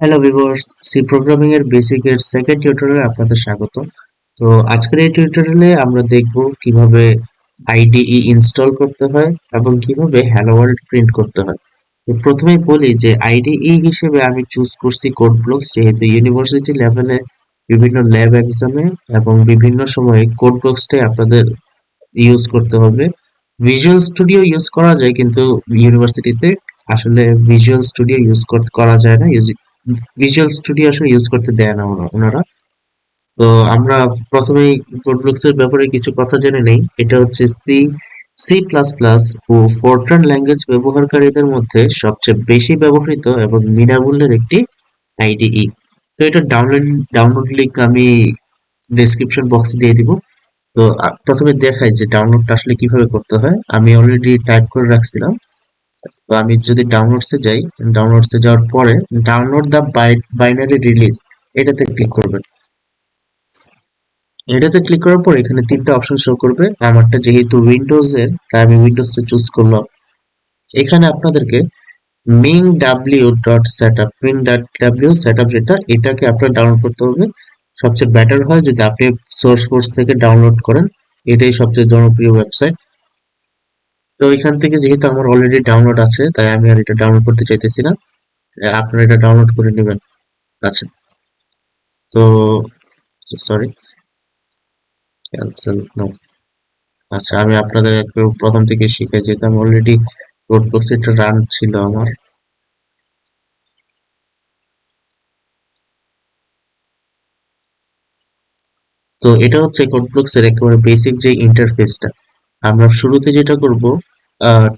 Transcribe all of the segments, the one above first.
Hello viewers, C programming এর basic এর second টিউটোরিয়ালে আপনাদের স্বাগত। তো আজকের এই টিউটোরিয়ালে আমরা দেখব কিভাবে আইডিই ইনস্টল করতে হয় এবং কিভাবে হ্যালো ওয়ার্ল্ড প্রিন্ট করতে হয়। তো প্রথমেই বলি যে আইডিই হিসেবে আমি চুজ করছি কোড ব্লকস, যেহেতু ইউনিভার্সিটি লেভেলে বিভিন্ন ল্যাব এক্সামে এবং বিভিন্ন সময়ে কোড ব্লকসটাই আপনাদের ইউজ করতে হবে। ভিজুয়াল স্টুডিও ইউজ করা যায়, কিন্তু ইউনিভার্সিটিতে আসলে ভিজুয়াল স্টুডিও ইউজ করা যায় না। ভিজুয়াল স্টুডিও আসলে ইউজ করতে দেয় না ওনারা। তো আমরা প্রথমেই কোডব্লকস এর ব্যাপারে কিছু কথা জেনে নেই। এটা হচ্ছে সি প্লাস প্লাস ও ফরট্রান ল্যাঙ্গুয়েজ ব্যবহারকারীদের মধ্যে সবচেয়ে বেশি ব্যবহৃত এবং বিনামূল্যের একটি আইডিই। তো এটা ডাউনলোড লিংক আমি ডেসক্রিপশন বক্সে দিয়ে দিব। তো প্রথমে দেখাই যে ডাউনলোডটা আসলে কিভাবে করতে হয়। আমি অলরেডি টাইপ করে রাখছিলাম। তো আমি যদি ডাউনলোডসে যাই, ডাউনলোডসে যাওয়ার পরে ডাউনলোড দ্য বাইনারি রিলিজ এটাতে ক্লিক করবেন। এটাতে ক্লিক করার পর এখানে তিনটা অপশন শো করবে। আমারটা যেহেতু উইন্ডোজের, তাই আমি উইন্ডোজটা চুজ করলাম। এখানে আপনাদেরকে Ming W dot set up যেটা, এটাকে আপনার ডাউনলোড করতে হবে। সবচেয়ে বেটার হয় যদি আপনি সোর্স ফোর্স থেকে ডাউনলোড করেন, এটাই সবচেয়ে জনপ্রিয় ওয়েবসাইট। তো এখান থেকে যেহেতু আমার অলরেডি ডাউনলোড আছে, তাই আমি আর এটা ডাউনলোড করতে চাইতেছি না। আপনারা এটা ডাউনলোড করে নেবেন। আচ্ছা, তো সরি, ক্যান্সেল নো। আচ্ছা, আমি আপনাদের একটু প্রথম থেকে শিখে যেতাম। অলরেডি কোডবক্স এটা রান ছিল আমার। তো এটা হচ্ছে কোডবক্স এর একেবারে বেসিক যে ইন্টারফেসটা। আমরা শুরুতে যেটা করব,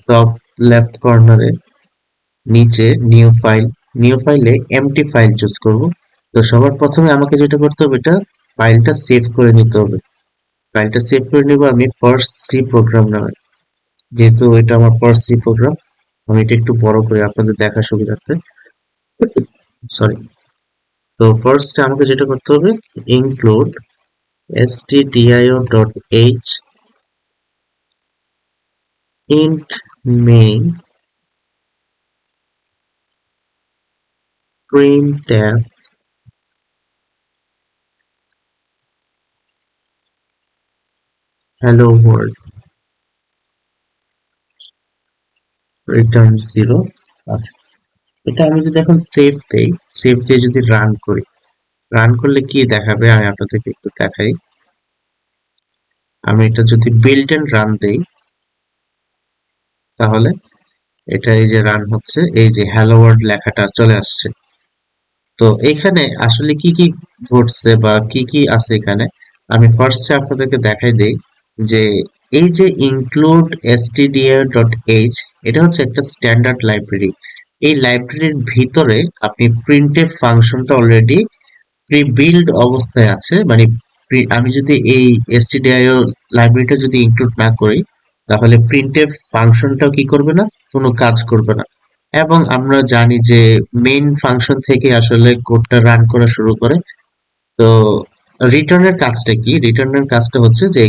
টপ লেফট কর্নারে নিচে নিউ ফাইলে এমটি ফাইল চুজ করব। তো সবার প্রথমে আমাকে যেটা করতে হবে, এটা ফাইলটা সেভ করে নিতে হবে। ফাইলটা সেভ করে নিব আমি ফার্স্ট সি প্রোগ্রাম নামে। যেহেতু এটা আমার ফার্স্ট সি প্রোগ্রাম, আমি এটা একটু বড় করে আপনাদের দেখার সুবিধার্থে, সরি। তো ফার্স্ট আমাকে যেটা করতে হবে, include stdio.h int main printf hello world return 0। আচ্ছা, এটা আমি যদি এখন সেভ দেই, সেভ দিয়ে যদি রান করি, রান করলে কি দেখাবে আমি আপনাদেরকে একটু দেখাই। আমি এটা যদি বিল্ড এন্ড রান দেই, তাহলে এটা এই যে রান হচ্ছে, এই যে হ্যালো ওয়ার্ল্ড লেখাটা চলে আসছে। তো এখানে আসলে কি কি ঘটছে বা কি কি আছে এখানে, আমি ফার্স্টে আপনাদেরকে দেখাই দেই যে এই যে ইনক্লুড stdio.h, এটা হচ্ছে একটা স্ট্যান্ডার্ড লাইব্রেরি। এই লাইব্রেরির ভিতরে আপনি প্রিন্টএফ ফাংশনটা অলরেডি প্রি বিল্ড অবস্থায় আছে। মানে আমি যদি এই stdio লাইব্রেরিটা যদি ইনক্লুড না করি, তাহলে প্রিন্টএফ ফাংশনটাও কি করবে না, কোনো কাজ করবে না। এবং আমরা জানি যে মেইন ফাংশন থেকে আসলে কোডটা রান করা শুরু করে। তো রিটার্নের কাজটা কি? রিটার্নের কাজটা হচ্ছে যে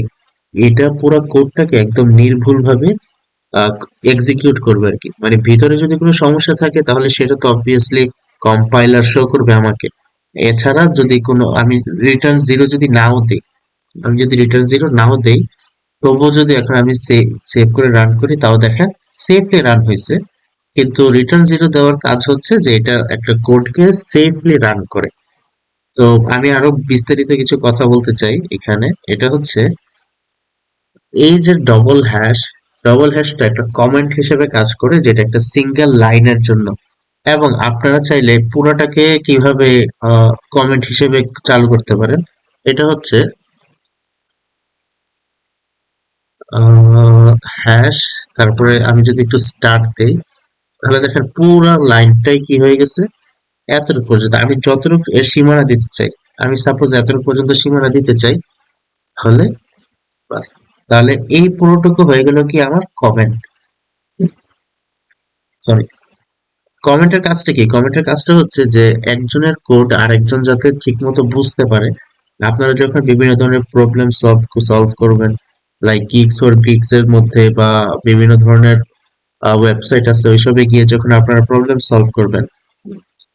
এটা পুরো কোডটাকে একদম নির্ভুলভাবে এক্সিকিউট করবে আর কি। মানে ভিতরে যদি কোনো সমস্যা থাকে, তাহলে সেটা তো অবভিয়াসলি কম্পাইলার শো করবে আমাকে। এছাড়া যদি কোনো আমি রিটার্ন জিরো যদি নাও দিই, আমি যদি রিটার্ন জিরো নাও দেই, তবুও যদি এখন আমি সেভ করে রান করি, তাও দেখেন সেফলি রান হয়েছে। কিন্তু রিটার্ন জিরো দেওয়ার কাজ হচ্ছে যে এটা একটা কোডকে সেফলি রান করে। তো আমি আরো বিস্তারিত কিছু কথা বলতে চাই এখানে। এটা হচ্ছে এই যে ডবল হ্যাশটা একটা কমেন্ট হিসেবে কাজ করে, যেটা একটা সিঙ্গেল লাইনের জন্য। এবং আপনারা চাইলে পুরোটাকে কিভাবে কমেন্ট হিসেবে চালু করতে পারেন। এটা হচ্ছে হ্যাশ, তারপরে আমি যদি একটু স্টার্ট দেই, তাহলে দেখেন পুরো লাইনটাই কি হয়ে গেছে, এতটুকু পর্যন্ত। আমি যতটুকু এর সীমানা দিতে চাই, আমি সাপোজ এতটুকু পর্যন্ত সীমানা দিতে চাই, তাহলে বাস, তাহলে এই পুরোটুকু হয়ে গেল কি আমার কমেন্ট। সরি, কমেন্টের কাজটা কি? কমেন্টের কাজটা হচ্ছে যে একজনের কোড আরেকজন যাতে ঠিকমতো বুঝতে পারে। আপনারা যখন বিভিন্ন ধরনের প্রবলেম সলভ করবেন, লাইক গিগস ওর গিগস এর মধ্যে বা বিভিন্ন ধরনের ওয়েবসাইট আছে, ওইসবে গিয়ে যখন আপনারা প্রবলেম সলভ করবেন,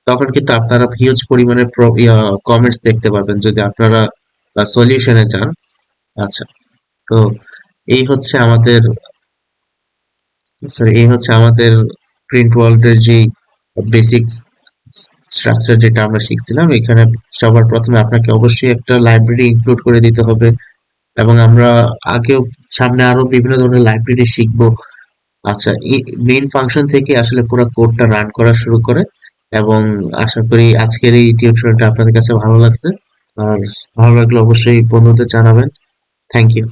তখন কিন্তু আপনারা হিউজ পরিমাণে কমেন্টস দেখতে পাবেন যদি আপনারা সলিউশনে যান। আচ্ছা, তো এই হচ্ছে আমাদের এই হচ্ছে আমাদের প্রিন্ট ওয়ার্ল্ডের যে বেসিক স্ট্রাকচার যেটা আমরা শিখছিলাম। এখানে সবার প্রথমে আপনাকে অবশ্যই একটা লাইব্রেরি ইনক্লুড করে দিতে হবে, এবং আমরা আগেও সামনে আরো বিভিন্ন ধরনের লাইব্রেরি শিখবো। আচ্ছা, এই মেইন ফাংশন থেকে আসলে পুরো কোডটা রান করা শুরু করে। এবং আশা করি আজকের এই টিউটোরিয়ালটা আপনাদের কাছে ভালো লাগছে। আর ভালো লাগলে অবশ্যই বন্ধুদের জানাবেন। Thank you.